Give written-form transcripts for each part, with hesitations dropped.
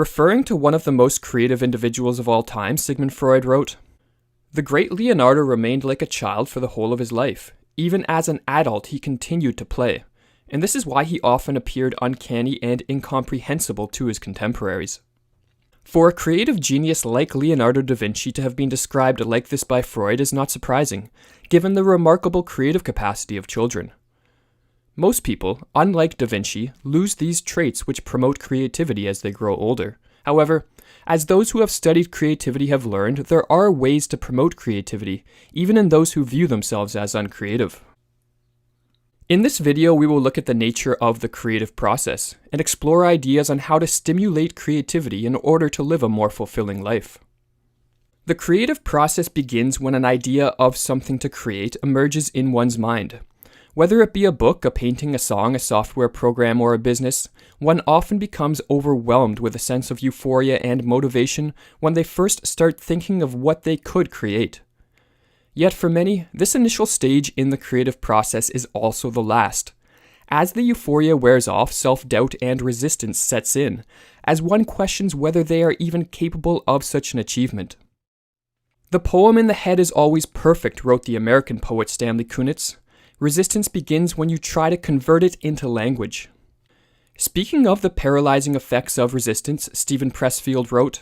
Referring to one of the most creative individuals of all time, Sigmund Freud wrote, "The great Leonardo remained like a child for the whole of his life. Even as an adult, he continued to play, and this is why he often appeared uncanny and incomprehensible to his contemporaries." For a creative genius like Leonardo da Vinci to have been described like this by Freud is not surprising, given the remarkable creative capacity of children. Most people, unlike da Vinci, lose these traits which promote creativity as they grow older. However, as those who have studied creativity have learned, there are ways to promote creativity, even in those who view themselves as uncreative. In this video, we will look at the nature of the creative process and explore ideas on how to stimulate creativity in order to live a more fulfilling life. The creative process begins when an idea of something to create emerges in one's mind. Whether it be a book, a painting, a song, a software program, or a business, one often becomes overwhelmed with a sense of euphoria and motivation when they first start thinking of what they could create. Yet for many, this initial stage in the creative process is also the last. As the euphoria wears off, self-doubt and resistance sets in, as one questions whether they are even capable of such an achievement. "The poem in the head is always perfect," wrote the American poet Stanley Kunitz. "Resistance begins when you try to convert it into language." Speaking of the paralyzing effects of resistance, Stephen Pressfield wrote,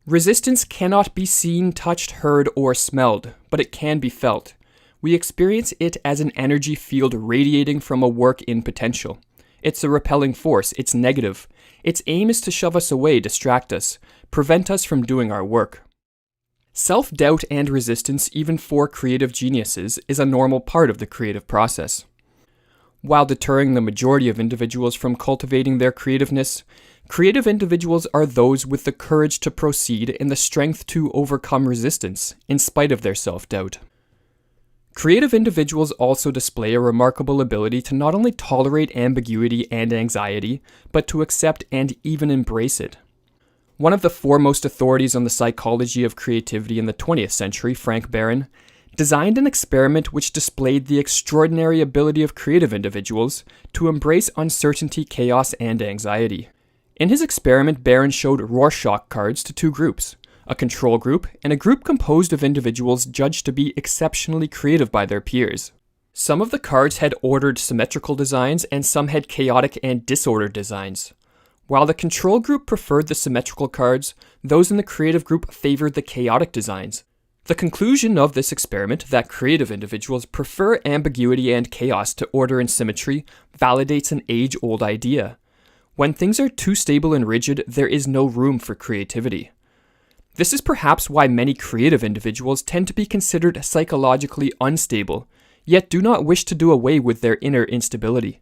"Resistance cannot be seen, touched, heard, or smelled, but it can be felt. We experience it as an energy field radiating from a work in potential. It's a repelling force, it's negative. Its aim is to shove us away, distract us, prevent us from doing our work." Self-doubt and resistance, even for creative geniuses, is a normal part of the creative process. While deterring the majority of individuals from cultivating their creativeness, creative individuals are those with the courage to proceed and the strength to overcome resistance, in spite of their self-doubt. Creative individuals also display a remarkable ability to not only tolerate ambiguity and anxiety, but to accept and even embrace it. One of the foremost authorities on the psychology of creativity in the 20th century, Frank Barron, designed an experiment which displayed the extraordinary ability of creative individuals to embrace uncertainty, chaos, and anxiety. In his experiment, Barron showed Rorschach cards to two groups, a control group and a group composed of individuals judged to be exceptionally creative by their peers. Some of the cards had ordered symmetrical designs and some had chaotic and disordered designs. While the control group preferred the symmetrical cards, those in the creative group favored the chaotic designs. The conclusion of this experiment, that creative individuals prefer ambiguity and chaos to order and symmetry, validates an age-old idea. When things are too stable and rigid, there is no room for creativity. This is perhaps why many creative individuals tend to be considered psychologically unstable, yet do not wish to do away with their inner instability.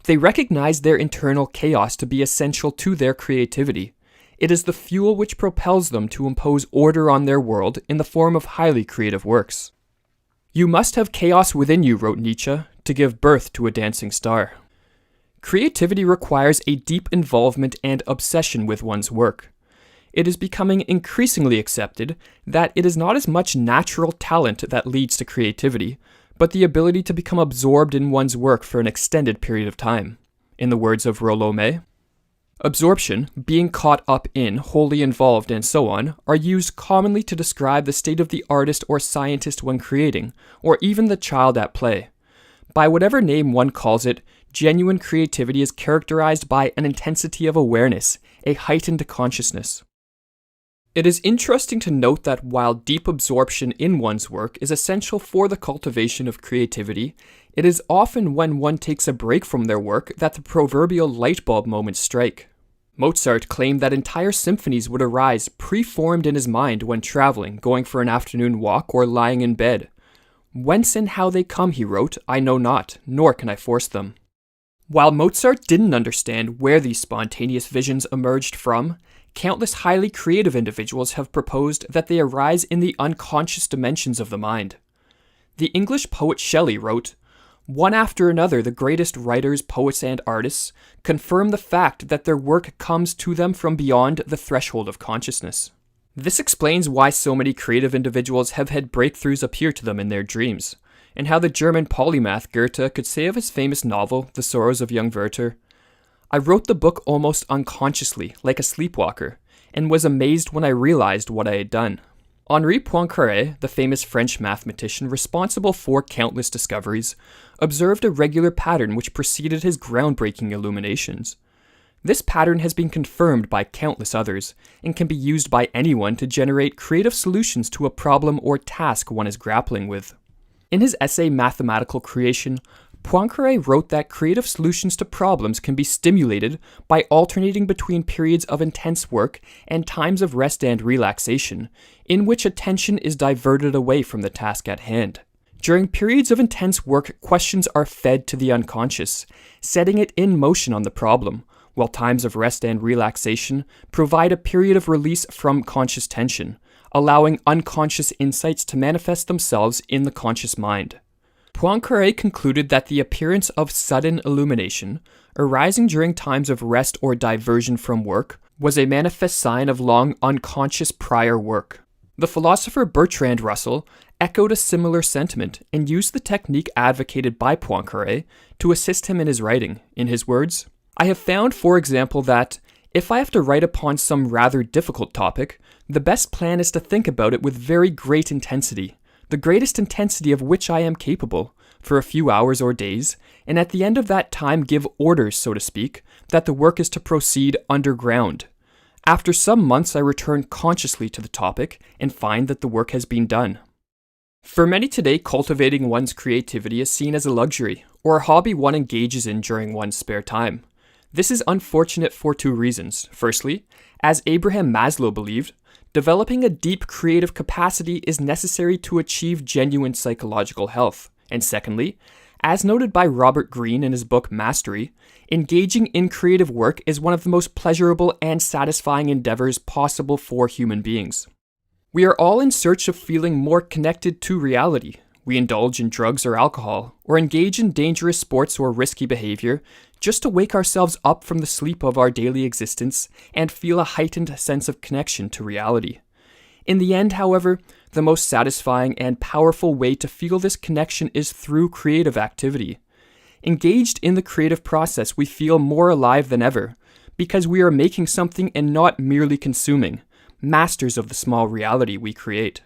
They recognize their internal chaos to be essential to their creativity. It is the fuel which propels them to impose order on their world in the form of highly creative works. "You must have chaos within you," wrote Nietzsche, "to give birth to a dancing star." Creativity requires a deep involvement and obsession with one's work. It is becoming increasingly accepted that it is not as much natural talent that leads to creativity, but the ability to become absorbed in one's work for an extended period of time. In the words of Rollo May, absorption, being caught up in, wholly involved, and so on, are used commonly to describe the state of the artist or scientist when creating, or even the child at play. By whatever name one calls it, genuine creativity is characterized by an intensity of awareness, a heightened consciousness. It is interesting to note that while deep absorption in one's work is essential for the cultivation of creativity, it is often when one takes a break from their work that the proverbial light bulb moments strike. Mozart claimed that entire symphonies would arise preformed in his mind when traveling, going for an afternoon walk, or lying in bed. "Whence and how they come," he wrote, "I know not, nor can I force them." While Mozart didn't understand where these spontaneous visions emerged from, countless highly creative individuals have proposed that they arise in the unconscious dimensions of the mind. The English poet Shelley wrote, "One after another, the greatest writers, poets, and artists confirm the fact that their work comes to them from beyond the threshold of consciousness." This explains why so many creative individuals have had breakthroughs appear to them in their dreams, and how the German polymath Goethe could say of his famous novel, The Sorrows of Young Werther, I wrote the book almost unconsciously, like a sleepwalker, and was amazed when I realized what I had done. Henri Poincaré, the famous French mathematician responsible for countless discoveries, observed a regular pattern which preceded his groundbreaking illuminations. This pattern has been confirmed by countless others, and can be used by anyone to generate creative solutions to a problem or task one is grappling with. In his essay Mathematical Creation, Poincaré wrote that creative solutions to problems can be stimulated by alternating between periods of intense work and times of rest and relaxation, in which attention is diverted away from the task at hand. During periods of intense work, questions are fed to the unconscious, setting it in motion on the problem, while times of rest and relaxation provide a period of release from conscious tension, allowing unconscious insights to manifest themselves in the conscious mind. Poincaré concluded that the appearance of sudden illumination, arising during times of rest or diversion from work, was a manifest sign of long unconscious prior work. The philosopher Bertrand Russell echoed a similar sentiment and used the technique advocated by Poincaré to assist him in his writing. In his words, "I have found, for example, that if I have to write upon some rather difficult topic, the best plan is to think about it with very great intensity, the greatest intensity of which I am capable, for a few hours or days, and at the end of that time give orders, so to speak, that the work is to proceed underground. After some months I return consciously to the topic and find that the work has been done." For many today, cultivating one's creativity is seen as a luxury, or a hobby one engages in during one's spare time. This is unfortunate for two reasons. Firstly, as Abraham Maslow believed, developing a deep creative capacity is necessary to achieve genuine psychological health. And secondly, as noted by Robert Greene in his book Mastery, engaging in creative work is one of the most pleasurable and satisfying endeavors possible for human beings. We are all in search of feeling more connected to reality. We indulge in drugs or alcohol, or engage in dangerous sports or risky behavior just to wake ourselves up from the sleep of our daily existence and feel a heightened sense of connection to reality. In the end, however, the most satisfying and powerful way to feel this connection is through creative activity. Engaged in the creative process, we feel more alive than ever, because we are making something and not merely consuming, masters of the small reality we create.